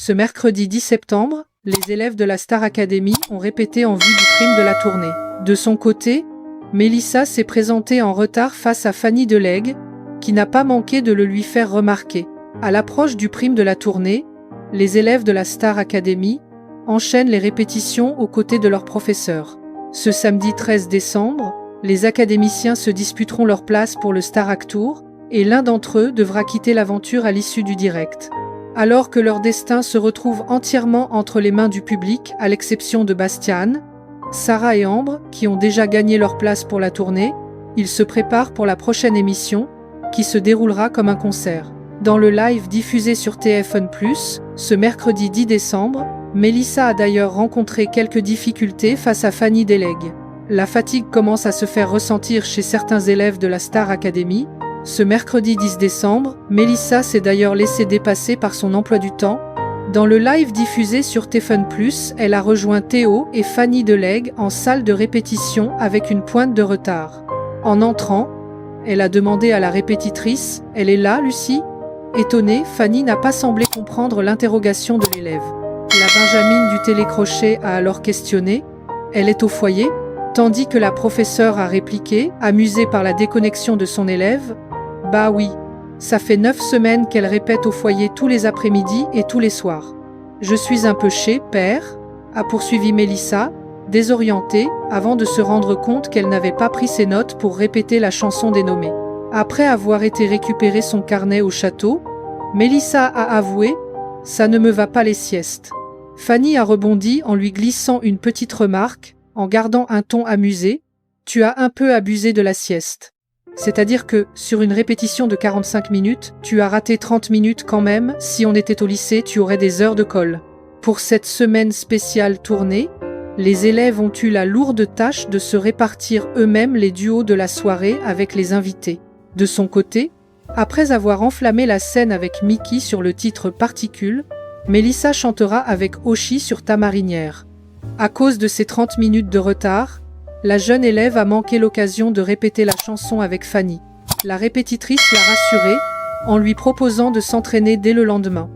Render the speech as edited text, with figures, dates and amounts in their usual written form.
Ce mercredi 10 septembre, les élèves de la Star Academy ont répété en vue du prime de la tournée. De son côté, Mélissa s'est présentée en retard face à Fanny Delègue, qui n'a pas manqué de le lui faire remarquer. À l'approche du prime de la tournée, les élèves de la Star Academy enchaînent les répétitions aux côtés de leurs professeurs. Ce samedi 13 décembre, les académiciens se disputeront leur place pour le Star Act Tour, et l'un d'entre eux devra quitter l'aventure à l'issue du direct. Alors que leur destin se retrouve entièrement entre les mains du public, à l'exception de Bastian, Sarah et Ambre, qui ont déjà gagné leur place pour la tournée, ils se préparent pour la prochaine émission, qui se déroulera comme un concert. Dans le live diffusé sur TF1+, ce mercredi 10 décembre, Mélissa a d'ailleurs rencontré quelques difficultés face à Fanny Delègue. La fatigue commence à se faire ressentir chez certains élèves de la Star Academy. Ce mercredi 10 décembre, Mélissa s'est d'ailleurs laissée dépasser par son emploi du temps. Dans le live diffusé sur TF1+, elle a rejoint Théo et Fanny Delègue en salle de répétition avec une pointe de retard. En entrant, elle a demandé à la répétitrice « Elle est là, Lucie ?» Étonnée, Fanny n'a pas semblé comprendre l'interrogation de l'élève. La Benjamine du télécrochet a alors questionné « Elle est au foyer ?» Tandis que la professeure a répliqué, amusée par la déconnexion de son élève « Bah oui, ça fait 9 semaines qu'elle répète au foyer tous les après-midi et tous les soirs. Je suis un peu chez père », a poursuivi Mélissa, désorientée, avant de se rendre compte qu'elle n'avait pas pris ses notes pour répéter la chanson dénommée. Après avoir été récupérer son carnet au château, Mélissa a avoué « Ça ne me va pas les siestes ». Fanny a rebondi en lui glissant une petite remarque, en gardant un ton amusé, « Tu as un peu abusé de la sieste. C'est-à-dire que, sur une répétition de 45 minutes, tu as raté 30 minutes quand même, si on était au lycée, tu aurais des heures de colle. » Pour cette semaine spéciale tournée, les élèves ont eu la lourde tâche de se répartir eux-mêmes les duos de la soirée avec les invités. De son côté, après avoir enflammé la scène avec Mickey sur le titre Particules, Mélissa chantera avec Oshi sur Ta marinière. À cause de ces 30 minutes de retard, la jeune élève a manqué l'occasion de répéter la chanson avec Fanny. La répétitrice l'a rassurée en lui proposant de s'entraîner dès le lendemain.